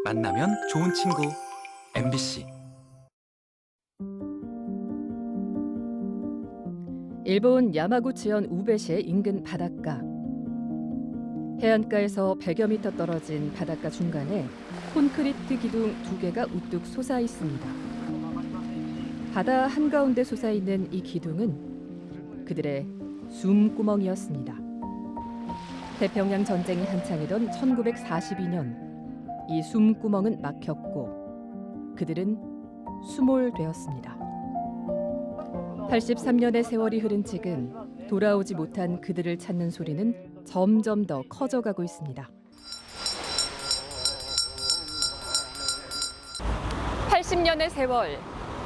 만나면 좋은 친구 MBC. 일본 야마구치현 우베시의 인근 바닷가. 해안가에서 100여 미터 떨어진 바닷가 중간에 콘크리트 기둥 2개가 우뚝 솟아 있습니다. 바다 한가운데 솟아있는 이 기둥은 그들의 숨구멍이었습니다. 태평양 전쟁이 한창이던 1942년 이 숨구멍은 막혔고 그들은 수몰되었습니다. 83년의 세월이 흐른 지금 돌아오지 못한 그들을 찾는 소리는 점점 더 커져가고 있습니다. 80년의 세월,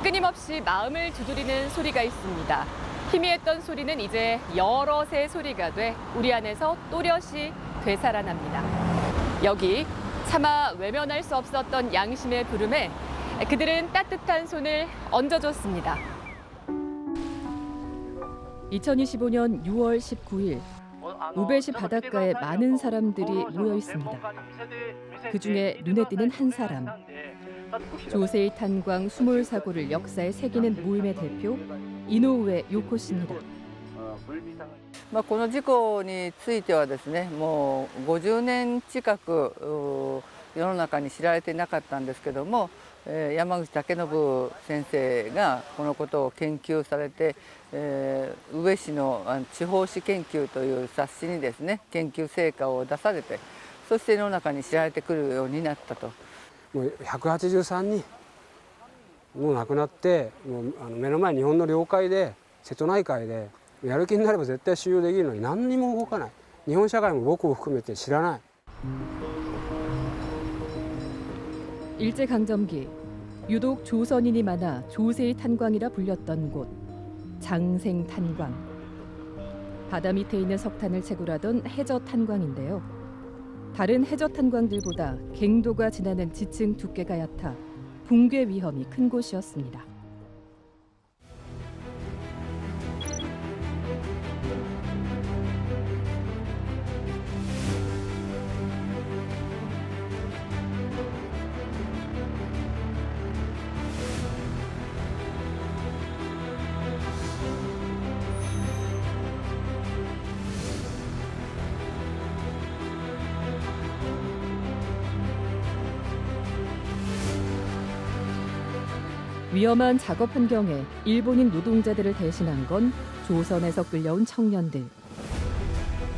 끊임없이 마음을 두드리는 소리가 있습니다. 희미했던 소리는 이제 여럿의 소리가 돼 우리 안에서 또렷이 되살아납니다. 여기 차마 외면할 수 없었던 양심의 부름에 그들은 따뜻한 손을 얹어줬습니다. 2025년 6월 19일 우베시 바닷가에 많은 사람들이 모여 있습니다. 그중에 눈에 띄는 한 사람, 조세이 탄광 수몰 사고를 역사에 새기는 모임의 대표 이노우에 요코 씨입니다. この事故についてはですね、もう50年近く世の中に知られていなかったんですけども、山口武信先生がこのことを研究されて、宇部市の地方史研究という冊子にですね、研究成果を出されて、そして世の中に知られてくるようになったと。もう183人もう亡くなって、もう目の前日本の領海で瀬戸内海でやる気になれば絶対収容できるのに何にも動かない。日本社会も僕を含めて知らない。 일제강점기 유독 조선인이 많아 조세이 탄광이라 불렸던 곳 장생 탄광. 바다 밑에 있는 석탄을 채굴하던 해저 탄광인데요. 다른 해저 탄광들보다 갱도가 지나는 지층 두께가 얕아 붕괴 위험이 큰 곳이었습니다. 위험한 작업 환경에 일본인 노동자들을 대신한 건 조선에서 끌려온 청년들.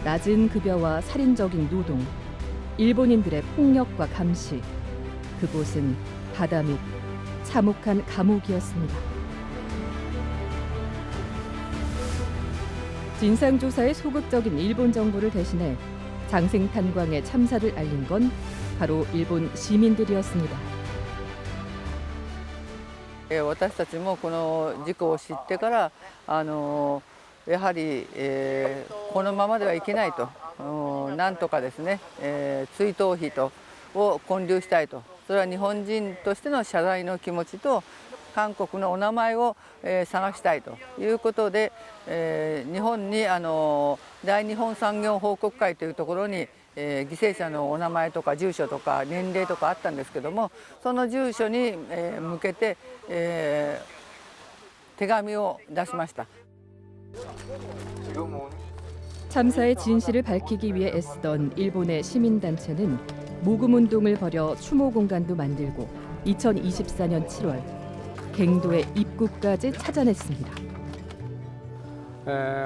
낮은 급여와 살인적인 노동, 일본인들의 폭력과 감시. 그곳은 바다 밑 참혹한 감옥이었습니다. 진상조사에 소극적인 일본 정부를 대신해 장생탄광의 참사를 알린 건 바로 일본 시민들이었습니다. 私たちもこの事故を知ってからやはり、このままではいけないと、なんとかですね、追悼費を建立したいと、それは日本人としての謝罪の気持ちと韓国のお名前を、探したいということで、日本に大日本産業報告会というところに犠牲者のお名前とか住所とか年齢とかあったんですけども、その住所に向けて手紙を出しました。 참사의 진실을 밝히기 위해 애쓰던 일본의 시민단체는 모금운동을 벌여 추모 공간도 만들고 2024년 7월 갱도의 입구까지 찾아냈습니다.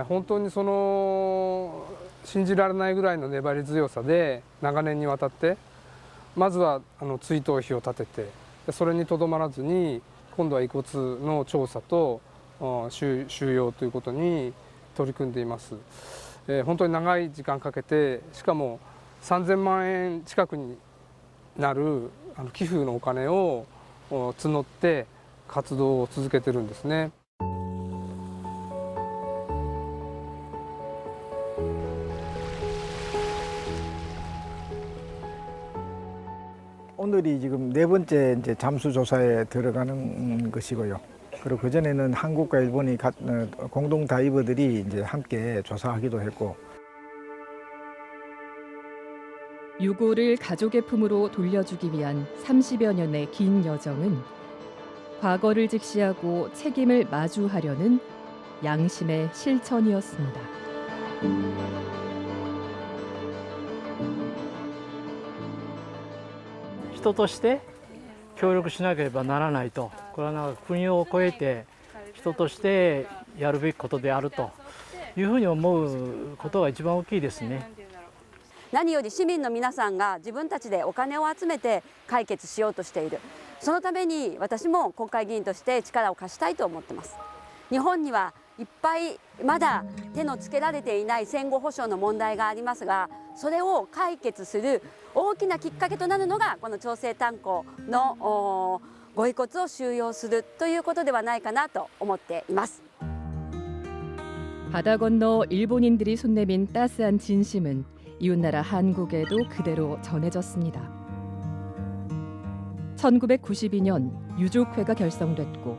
本当にその信じられないぐらいの粘り強さで長年にわたってまずは追悼碑を立てて、それにとどまらずに今度は遺骨の調査と収容ということに取り組んでいます。本当に長い時間かけて、しかも3000万円近くになる寄付のお金を募って活動を続けてるんですね。 오늘이 지금 네 번째 이제 잠수 조사에 들어가는 것이고요. 그리고 그 전에는 한국과 일본이 공동 다이버들이 이제 함께 조사하기도 했고. 유고를 가족의 품으로 돌려주기 위한 30여 년의 긴 여정은 과거를 직시하고 책임을 마주하려는 양심의 실천이었습니다.人として協力しなければならないと、これはなんか国を越えて人としてやるべきことであるというふうに思うことが一番大きいですね。何より市民の皆さんが自分たちでお金を集めて解決しようとしている。そのために私も国会議員として力を貸したいと思っています。日本にはいっぱいまだ手のつけられていない戦後保障の問題がありますが、それを解決する大きなきっかけとなるのがこの長生炭鉱のご遺骨を収容するということではないかなと思っています。 바다 건너 일본인들이 손내민 따스한 진심은 이웃나라 한국에도 그대로 전해졌습니다. 1992년 유족회가 결성됐고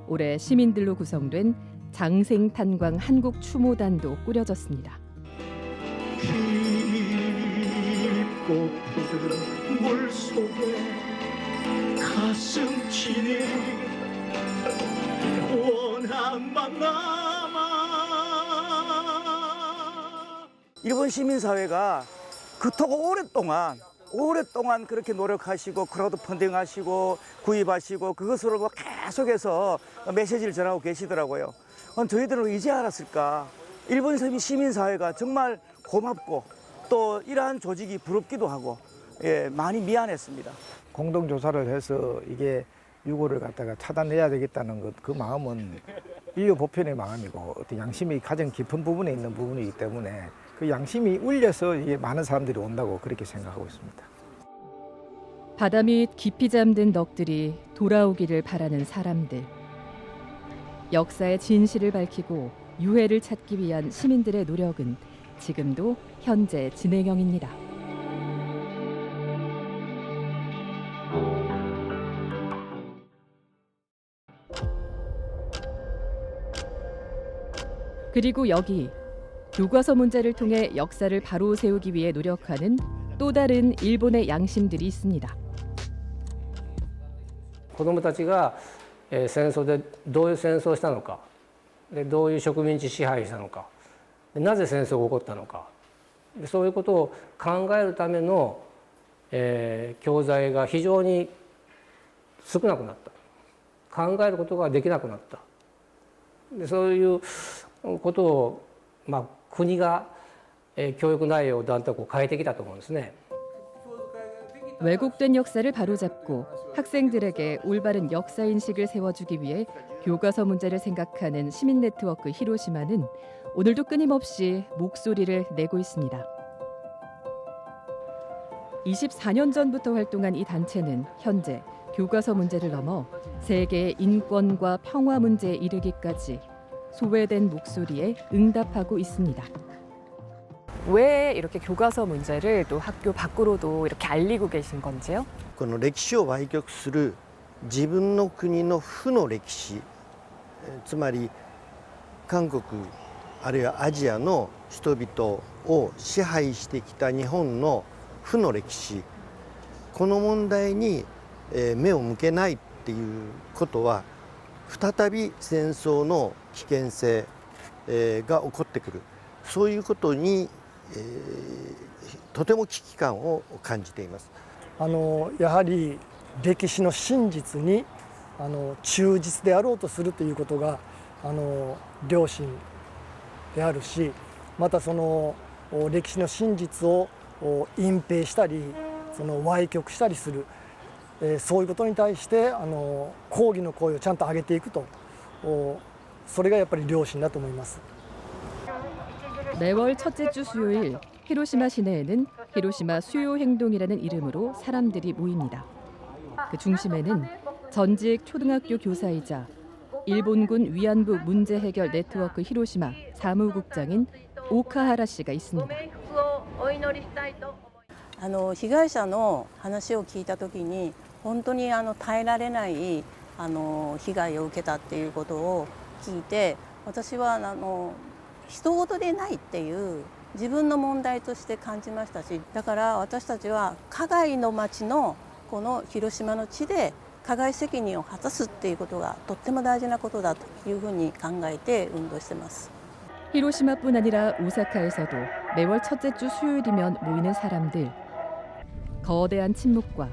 올해 시민들로 구성된 장생탄광 한국추모단도 꾸려졌습니다. 깊고 푸른 물속에 가슴 치는 원한만 남아. 일본 시민사회가 그토록 오랫동안 그렇게 노력하시고 크라우드 펀딩하시고 구입하시고 그것으로 뭐 계속해서 메시지를 전하고 계시더라고요. 저희들은 이제 알았을까. 일본 시민사회가 정말 고맙고 또 이러한 조직이 부럽기도 하고 많이 미안했습니다. 공동조사를 해서 이게 유고를 갖다가 차단해야 되겠다는 것, 그 마음은 인류 보편의 마음이고 어떤 양심이 가장 깊은 부분에 있는 부분이기 때문에 그 양심이 울려서 이게 많은 사람들이 온다고 그렇게 생각하고 있습니다. 바다 밑 깊이 잠든 넋들이 돌아오기를 바라는 사람들. 역사의 진실을 밝히고 유해를 찾기 위한 시민들의 노력은 지금도 현재 진행형입니다. 그리고 여기 교과서 문제를 통해 역사를 바로 세우기 위해 노력하는 또 다른 일본의 양심들이 있습니다. 子どもたちが戦争でどういう戦争をしたのか、でどういう植民地支配したのか、でなぜ戦争が起こったのか、でそういうことを考えるための、教材が非常に少なくなった。考えることができなくなった。でそういうことを、国が、教育内容をだんだん変えてきたと思うんですね。 왜곡된 역사를 바로잡고 학생들에게 올바른 역사 인식을 세워주기 위해 교과서 문제를 생각하는 시민 네트워크 히로시마는 오늘도 끊임없이 목소리를 내고 있습니다. 24년 전부터 활동한 이 단체는 현재 교과서 문제를 넘어 세계의 인권과 평화 문제에 이르기까지 소외된 목소리에 응답하고 있습니다. 왜 이렇게 교과서 문제를 또 학교 밖으로도 이렇게 알리고 계신 건지요? この歴史を歪曲する自分の国の負の歴史、つまり韓国あるいはアジアの人々を支配してきた日本の負の歴史、この問題に目を向けないっていうことは再び戦争の危険性が起こってくる、そういうことにとても危機感を感じています。やはり歴史の真実に忠実であろうとするということが良心であるし、またその歴史の真実を隠蔽したりその歪曲したりする、そういうことに対して抗議の声をちゃんと上げていくと、それがやっぱり良心だと思います。 매월 첫째 주 수요일 히로시마 시내에는 히로시마 수요 행동이라는 이름으로 사람들이 모입니다. 그 중심에는 전직 초등학교 교사이자 일본군 위안부 문제 해결 네트워크 히로시마 사무국장인 오카하라 씨가 있습니다. 被害者の話を聞いたときに本当に耐えられない被害を受けたっていうことを聞いて、私は人事でないっていう自分の問題として感じましたし、だから私たちは加害の町のこの広島の地で加害責任を果たすっていうことがとっても大事なことだというふうに考えて運動してます。 히로시마뿐 아니라 오사카에서도 매월 첫째 주 수요일이면 모이는 사람들. 거대한 침묵과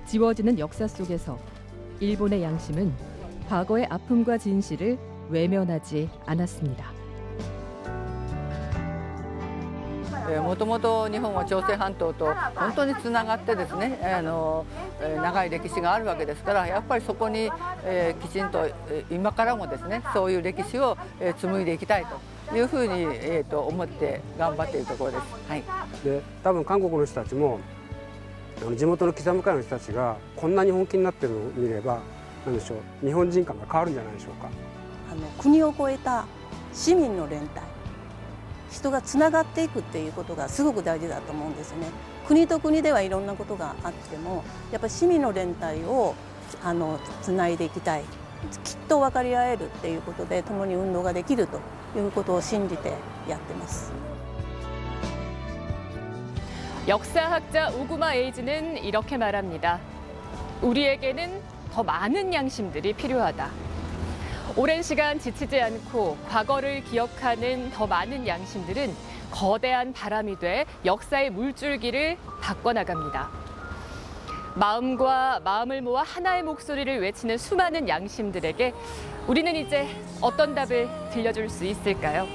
지워지는 역사 속에서 일본의 양심은 과거의 아픔과 진실을 외면하지 않았습니다. もともと日本は朝鮮半島と本当につながってですね、長い歴史があるわけですから、やっぱりそこに、きちんと今からもですね、そういう歴史を、紡いでいきたいというふうに、思って頑張っているところです。はい、で多分韓国の人たちも地元の北向かいの人たちがこんなに本気になってるのを見れば、なんでしょう、日本人感が変わるんじゃないでしょうか。国を越えた市民の連帯、人がつながっていくっていうことがすごく大事だと思うんですね。国と国ではいろんなことがあっても、やっぱり市民の連帯をつないでいきたい。きっと分かり合えるっていうことで共に運動ができるということを信じてやってます。 역사학자 오구마 에이지는 이렇게 말합니다. 우리에게는 더 많은 양심들이 필요하다. 오랜 시간 지치지 않고 과거를 기억하는 더 많은 양심들은 거대한 바람이 돼 역사의 물줄기를 바꿔나갑니다. 마음과 마음을 모아 하나의 목소리를 외치는 수많은 양심들에게 우리는 이제 어떤 답을 들려줄 수 있을까요?